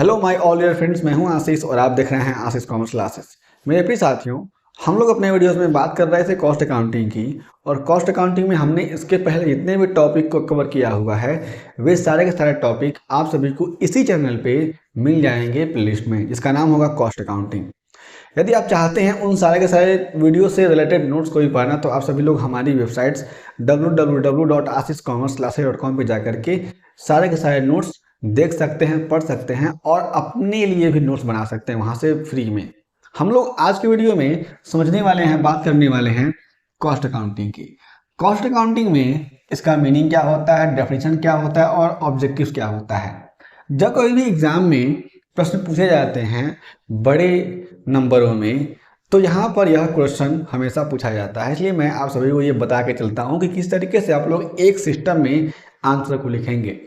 Hello my all year friends, मैं हूं आशीष और आप देख रहे हैं आशीष कॉमर्स क्लासेस। मेरे प्रिय साथियों, हम लोग अपने वीडियोस में बात कर रहे थे कॉस्ट अकाउंटिंग की। और कॉस्ट अकाउंटिंग में हमने इसके पहले जितने भी टॉपिक को कवर किया हुआ है वे सारे के सारे टॉपिक आप सभी को इसी चैनल पे मिल जाएंगे प्लेलिस्ट में, जिसका नाम होगा कॉस्ट अकाउंटिंग। यदि आप चाहते हैं उन सारे के सारे वीडियो से रिलेटेड नोट्स को भी पढ़ना, तो आप सभी लोग हमारी वेबसाइट्स www.ashishcommerceclasses.com पे जाकर के सारे के सारे नोट्स देख सकते हैं, पढ़ सकते हैं और अपने लिए भी नोट्स बना सकते हैं वहाँ से फ्री में। हम लोग आज के वीडियो में समझने वाले हैं, बात करने वाले हैं कॉस्ट अकाउंटिंग की। कॉस्ट अकाउंटिंग में इसका मीनिंग क्या होता है, डेफिनेशन क्या होता है और ऑब्जेक्टिव्स क्या होता है। जब कोई भी एग्जाम में प्रश्न पूछे जाते हैं बड़े नंबरों में, तो यहाँ पर यह क्वेश्चन हमेशा पूछा जाता है। इसलिए मैं आप सभी को ये बता के चलता हूँ कि किस तरीके से आप लोग एक सिस्टम में आंसर को लिखेंगे।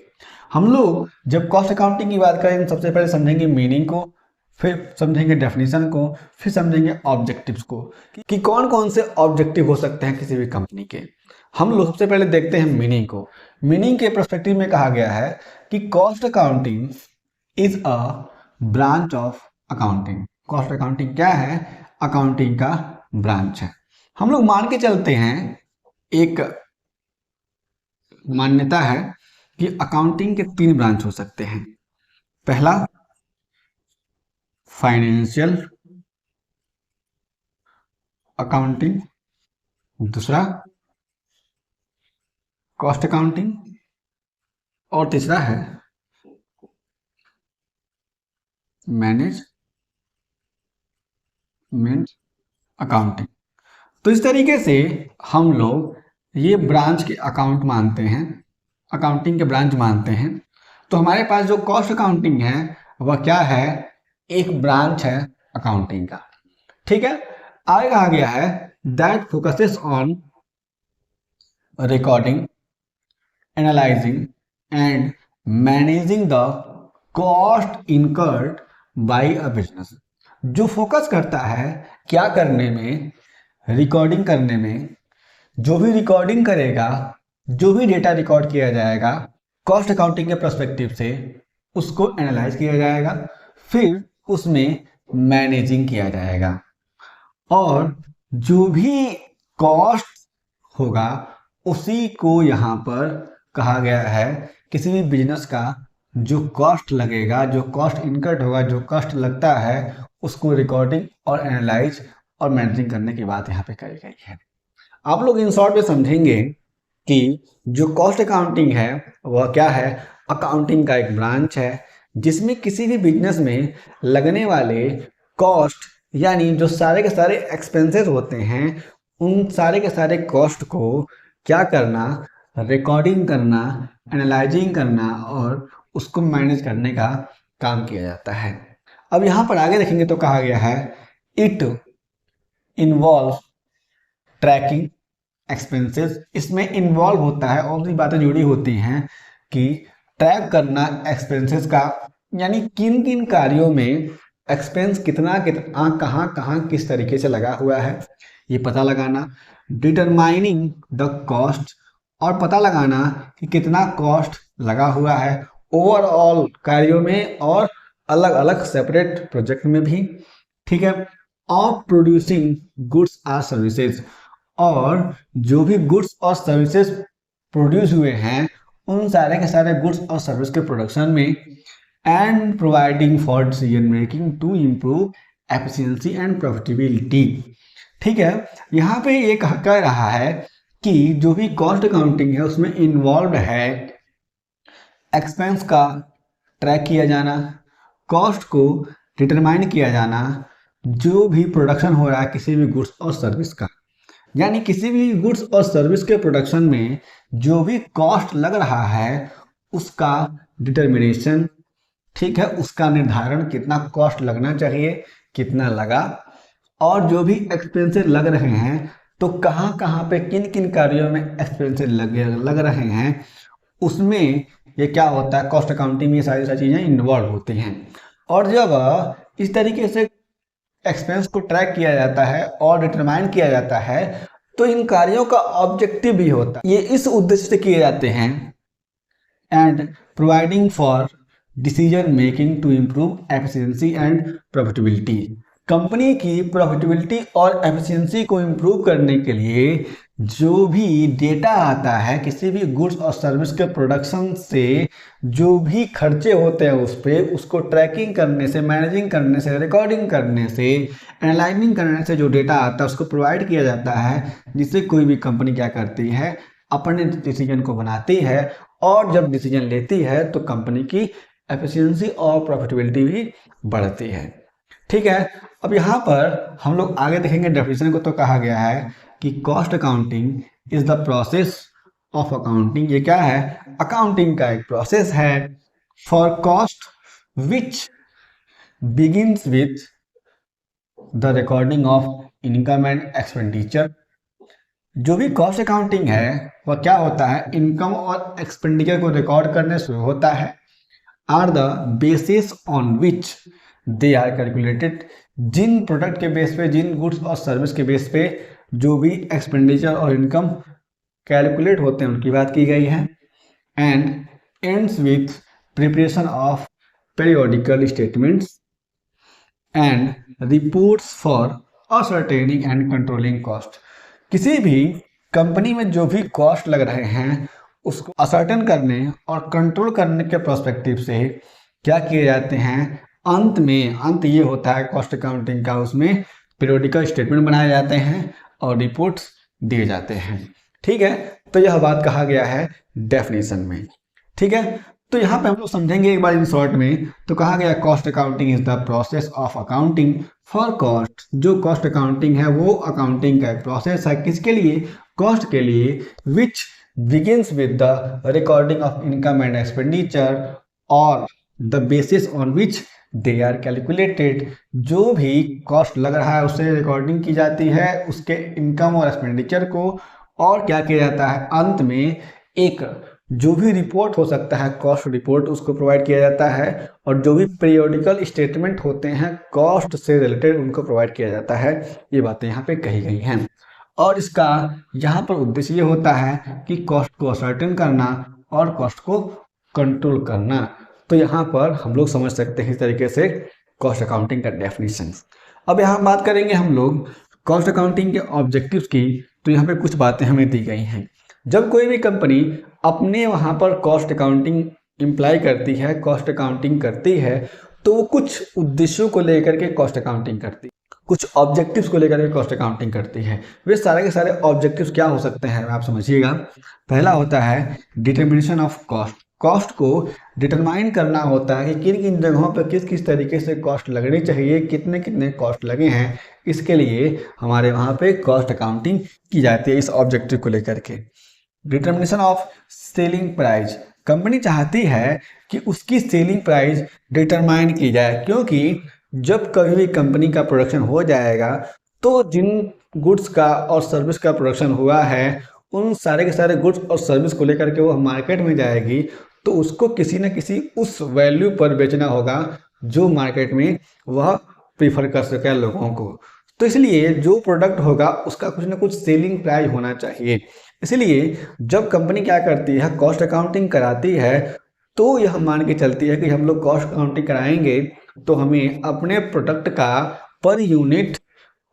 हम लोग जब कॉस्ट अकाउंटिंग की बात करेंगे, सबसे पहले समझेंगे मीनिंग को, फिर समझेंगे डेफिनेशन को, फिर समझेंगे ऑब्जेक्टिव्स को कि कौन कौन से ऑब्जेक्टिव हो सकते हैं किसी भी कंपनी के। हम लोग सबसे पहले देखते हैं मीनिंग को। मीनिंग के पर्सपेक्टिव में कहा गया है कि cost accounting is a branch of accounting. Cost accounting क्या है? अकाउंटिंग का ब्रांच है। हम लोग मान के चलते हैं, एक मान्यता है कि अकाउंटिंग के 3 ब्रांच हो सकते हैं। पहला फाइनेंशियल अकाउंटिंग, दूसरा कॉस्ट अकाउंटिंग और तीसरा है मैनेजमेंट अकाउंटिंग। तो इस तरीके से हम लोग ये ब्रांच के अकाउंट मानते हैं, अकाउंटिंग के ब्रांच मानते हैं। तो हमारे पास जो कॉस्ट अकाउंटिंग है वह क्या है? एक ब्रांच है अकाउंटिंग का। ठीक है। आगे कहा गया है that focuses on recording, analysing and managing the cost incurred by a business. जो फोकस करता है क्या करने में? रिकॉर्डिंग करने में। जो भी रिकॉर्डिंग करेगा, जो भी डेटा रिकॉर्ड किया जाएगा कॉस्ट अकाउंटिंग के पर्सपेक्टिव से, उसको एनालाइज किया जाएगा, फिर उसमें मैनेजिंग किया जाएगा। और जो भी कॉस्ट होगा उसी को यहाँ पर कहा गया है, किसी भी बिजनेस का जो कॉस्ट लगेगा, जो कॉस्ट इनकर्ड होगा, जो कॉस्ट लगता है, उसको रिकॉर्डिंग और एनालाइज और मैनेजिंग करने की बात यहाँ पे कही गई है। आप लोग इन शॉर्ट में समझेंगे कि जो कॉस्ट अकाउंटिंग है वह क्या है? अकाउंटिंग का एक ब्रांच है जिसमें किसी भी बिजनेस में लगने वाले कॉस्ट, यानी जो सारे के सारे एक्सपेंसेस होते हैं, उन सारे के सारे कॉस्ट को क्या करना? रिकॉर्डिंग करना, एनालाइजिंग करना और उसको मैनेज करने का काम किया जाता है। अब यहाँ पर आगे देखेंगे तो कहा गया है इट इन्वॉल्व ट्रैकिंग एक्सपेंसेस। इसमें इन्वॉल्व होता है और भी बातें जुड़ी होती हैं कि ट्रैक करना एक्सपेंसेस का, यानी किन किन कार्यों में एक्सपेंस कितना कितना कहाँ कहाँ किस तरीके से लगा हुआ है, ये पता लगाना। डिटरमाइनिंग द कॉस्ट, और पता लगाना कि कितना कॉस्ट लगा हुआ है ओवरऑल कार्यों में और अलग अलग सेपरेट प्रोजेक्ट में भी। ठीक है। ऑफ प्रोड्यूसिंग गुड्स और सर्विसेज, और जो भी गुड्स और सर्विसेज प्रोड्यूस हुए हैं उन सारे के सारे गुड्स और सर्विस के प्रोडक्शन में। And providing for decision making to improve efficiency and profitability. ठीक है। यहाँ पे ये कह रहा है कि जो भी कॉस्ट अकाउंटिंग है उसमें इन्वॉल्व है एक्सपेंस का ट्रैक किया जाना, कॉस्ट को डिटरमाइन किया जाना, जो भी प्रोडक्शन हो रहा है किसी भी गुड्स और सर्विस का, यानी किसी भी गुड्स और सर्विस के प्रोडक्शन में जो भी कॉस्ट लग रहा है उसका डिटर्मिनेशन। ठीक है। उसका निर्धारण, कितना कॉस्ट लगना चाहिए, कितना लगा, और जो भी एक्सपेंसेस लग रहे हैं तो कहाँ कहाँ पे किन किन कार्यों में एक्सपेंसेस लग रहे हैं, उसमें ये क्या होता है, कॉस्ट अकाउंटिंग में ये सारी चीज़ें इन्वॉल्व होती हैं। और जब इस तरीके से एक्सपेंस को ट्रैक किया जाता है और डिटरमाइन किया जाता है तो इन कार्यों का ऑब्जेक्टिव भी होता है। ये इस उद्देश्य से किए जाते हैं and providing for decision making to improve efficiency and profitability. Company की प्रॉफिटेबिलिटी और एफिशिएंसी को इम्प्रूव करने के लिए जो भी डेटा आता है किसी भी गुड्स और सर्विस के प्रोडक्शन से, जो भी खर्चे होते हैं उस पर, उसको ट्रैकिंग करने से, मैनेजिंग करने से, रिकॉर्डिंग करने से, एनालाइजिंग करने से जो डेटा आता है उसको प्रोवाइड किया जाता है, जिससे कोई भी कंपनी क्या करती है, अपने डिसीजन को बनाती है, और जब डिसीजन लेती है तो कंपनी की एफिशिएंसी और प्रॉफिटेबिलिटी भी बढ़ती है। ठीक है, अब यहाँ पर हम लोग आगे देखेंगे डेफिनेशन को। तो कहा गया है कि cost accounting is the process of accounting. ये क्या है? अकाउंटिंग का एक प्रोसेस है for cost which begins with the recording of income and expenditure. जो भी कॉस्ट अकाउंटिंग है वह क्या होता है? इनकम और एक्सपेंडिचर को रिकॉर्ड करने से होता है। Are the basis on which they are calculated. जिन प्रोडक्ट के बेस पे, जिन गुड्स और सर्विस के बेस पे जो भी एक्सपेंडिचर और इनकम कैलकुलेट होते हैं उनकी बात की गई है। And ends with preparation of periodical statements and reports for ascertaining and controlling cost. किसी भी कंपनी में जो भी कॉस्ट लग रहे हैं उसको असर्टेन करने और कंट्रोल करने के पर्सपेक्टिव से क्या किए जाते हैं? अंत ये होता है कॉस्ट अकाउंटिंग का, उसमें पीरियोडिकल स्टेटमेंट बनाए जाते हैं और रिपोर्ट्स दिए जाते हैं। ठीक है, तो यह बात कहा गया है डेफिनेशन में। ठीक है, तो यहाँ पे हम लोग समझेंगे एक बार इन शॉर्ट में। तो कहा गया cost accounting is the process of accounting for cost. जो कॉस्ट अकाउंटिंग है वो अकाउंटिंग का एक प्रोसेस है, किसके लिए? कॉस्ट के लिए। विच begins with the recording of income and expenditure or the basis on which they are calculated। जो भी कॉस्ट लग रहा है उससे रिकॉर्डिंग की जाती है, उसके इनकम और एक्सपेंडिचर को, और क्या किया जाता है? अंत में एक जो भी रिपोर्ट हो सकता है, कॉस्ट रिपोर्ट, उसको प्रोवाइड किया जाता है, और जो भी पीरियोडिकल स्टेटमेंट होते हैं कॉस्ट से रिलेटेड उनको प्रोवाइड किया जाता है। ये बातें यहाँ पे कही गई हैं, और इसका यहाँ पर उद्देश्य ये होता है कि कॉस्ट को असर्टेन करना और कॉस्ट को कंट्रोल करना। तो यहाँ पर हम लोग समझ सकते हैं इस तरीके से कॉस्ट अकाउंटिंग का डेफिनेशन। अब यहाँ बात करेंगे हम लोग कॉस्ट अकाउंटिंग के ऑब्जेक्टिव्स की। तो यहाँ पे कुछ बातें हमें दी गई हैं। जब कोई भी कंपनी अपने वहाँ पर कॉस्ट अकाउंटिंग इम्प्लाई करती है, कॉस्ट अकाउंटिंग करती है, तो वो कुछ उद्देश्यों को लेकर के कॉस्ट अकाउंटिंग करती है, कुछ ऑब्जेक्टिव्स को लेकर के कॉस्ट अकाउंटिंग करती है। वे सारे के सारे ऑब्जेक्टिव्स क्या हो सकते हैं आप समझिएगा। पहला होता है डिटर्मिनेशन ऑफ कॉस्ट। कॉस्ट को डिटरमाइन करना होता है कि किन किन जगहों पर किस किस तरीके से कॉस्ट लगनी चाहिए, कितने कितने कॉस्ट लगे हैं, इसके लिए हमारे वहाँ पे कॉस्ट अकाउंटिंग की जाती है इस ऑब्जेक्टिव को लेकर के। Determination of selling price. Company चाहती है कि उसकी सेलिंग प्राइस डिटरमाइन की जाए, क्योंकि जब कभी भी कंपनी का प्रोडक्शन हो जाएगा तो जिन गुड्स का और सर्विस का प्रोडक्शन हुआ है उन सारे के सारे गुड्स और सर्विस को लेकर के वो मार्केट में जाएगी, तो उसको किसी न किसी उस वैल्यू पर बेचना होगा जो मार्केट में वह प्रीफर कर सके लोगों को। तो इसलिए जो प्रोडक्ट होगा उसका कुछ ना कुछ सेलिंग प्राइस होना चाहिए। इसलिए जब कंपनी क्या करती है, कॉस्ट अकाउंटिंग कराती है, तो यह मान के चलती है कि हम लोग कॉस्ट अकाउंटिंग कराएंगे तो हमें अपने प्रोडक्ट का पर यूनिट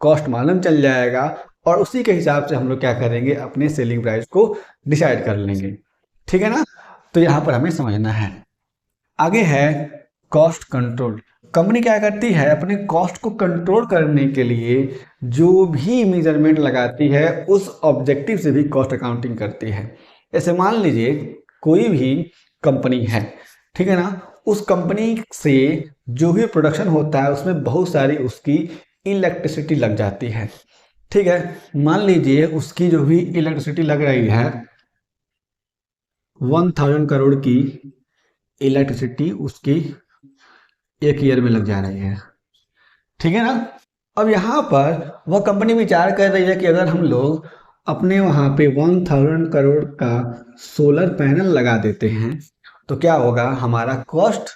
कॉस्ट मालूम चल जाएगा, और उसी के हिसाब से हम लोग क्या करेंगे, अपने सेलिंग प्राइस को डिसाइड कर लेंगे। ठीक है ना? तो यहाँ पर हमें समझना है। आगे है कॉस्ट कंट्रोल। कंपनी क्या करती है, अपने कॉस्ट को कंट्रोल करने के लिए जो भी मेजरमेंट लगाती है उस ऑब्जेक्टिव से भी कॉस्ट अकाउंटिंग करती है। ऐसे मान लीजिए कोई भी कंपनी है, ठीक है ना, उस कंपनी से जो भी प्रोडक्शन होता है उसमें बहुत सारी उसकी इलेक्ट्रिसिटी लग जाती है। ठीक है, मान लीजिए उसकी जो भी इलेक्ट्रिसिटी लग रही है 1000 करोड़ की इलेक्ट्रिसिटी उसकी एक ईयर में लग जा रही है। ठीक है ना? अब यहाँ पर वह कंपनी विचार कर रही है कि अगर हम लोग अपने वहाँ पे 1000 करोड़ का सोलर पैनल लगा देते हैं तो क्या होगा, हमारा कॉस्ट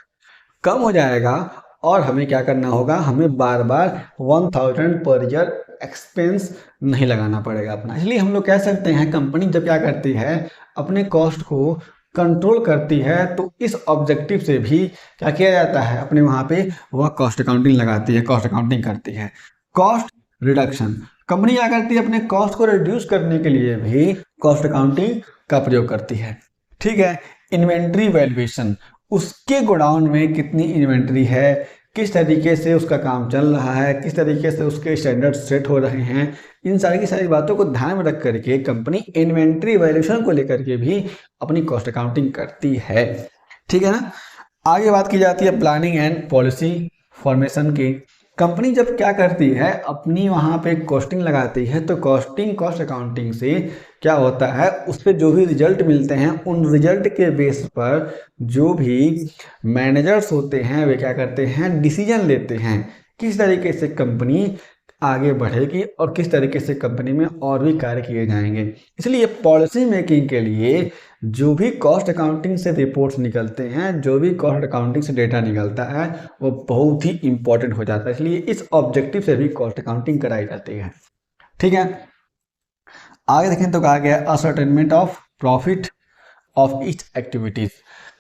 कम हो जाएगा, और हमें क्या करना होगा, हमें बार बार 1000 पर ईयर एक्सपेंस नहीं लगाना पड़ेगा अपना। इसलिए हम लोग कह सकते हैं कंपनी जब क्या करती है, अपने कॉस्ट को कंट्रोल करती है, तो इस ऑब्जेक्टिव से भी क्या किया जाता है, अपने वहाँ पे वह कॉस्ट अकाउंटिंग लगाती है, कॉस्ट अकाउंटिंग करती है। कॉस्ट रिडक्शन, कंपनी क्या करती है, अपने कॉस्ट को रिड्यूस करने के लिए भी कॉस्ट अकाउंटिंग का प्रयोग करती है। ठीक है। इन्वेंट्री वैल्यूएशन, उसके गोडाउन में कितनी इन्वेंट्री है, किस तरीके से उसका काम चल रहा है, किस तरीके से उसके स्टैंडर्ड सेट हो रहे हैं, इन सारी की सारी बातों को ध्यान में रख करके कंपनी इन्वेंट्री वैल्यूएशन को लेकर के भी अपनी कॉस्ट अकाउंटिंग करती है। ठीक है ना। आगे बात की जाती है प्लानिंग एंड पॉलिसी फॉर्मेशन की। कंपनी जब क्या करती है, अपनी वहाँ पे कॉस्टिंग लगाती है, तो कॉस्टिंग कॉस्ट अकाउंटिंग से क्या होता है, उस पर जो भी रिजल्ट मिलते हैं, उन रिजल्ट के बेस पर जो भी मैनेजर्स होते हैं वे क्या करते हैं, डिसीजन लेते हैं किस तरीके से कंपनी आगे बढ़ेगी और किस तरीके से कंपनी में और भी कार्य किए जाएंगे। इसलिए पॉलिसी मेकिंग के लिए जो भी कॉस्ट अकाउंटिंग से रिपोर्ट्स निकलते हैं, जो भी कॉस्ट अकाउंटिंग से डेटा निकलता है, वो बहुत ही इंपॉर्टेंट हो जाता है। इसलिए इस ऑब्जेक्टिव से भी कॉस्ट अकाउंटिंग कराई जाती है। ठीक है। आगे देखें तो कहा गया ascertainment of profit of each activities.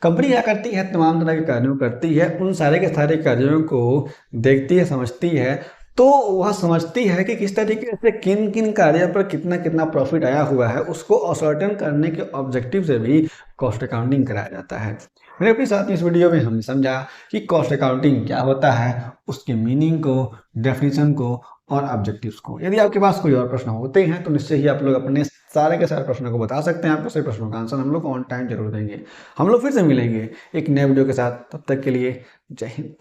Company क्या करती है, तमाम तरह के कार्यों करती है, उन सारे के सारे कार्यों को देखती है, समझती है, तो वह समझती है कि किस तरीके से किन किन कार्यों पर कितना कितना प्रॉफिट आया हुआ है, उसको असर्टेन करने के ऑब्जेक्टिव से भी कॉस्ट अकाउंटिंग कराया जाता है। मेरे अपने साथ इस वीडियो में हमने समझा कि कॉस्ट अकाउंटिंग क्या होता है, उसके मीनिंग को, डेफिनेशन को और ऑब्जेक्टिव्स को। यदि आपके पास कोई और प्रश्न होते हैं तो निश्चय ही आप लोग अपने सारे के सारे प्रश्नों को बता सकते हैं। आपको सभी प्रश्नों का आंसर हम लोग ऑन टाइम जरूर देंगे। हम लोग फिर से मिलेंगे एक नए वीडियो के साथ, तब तक के लिए जय हिंद।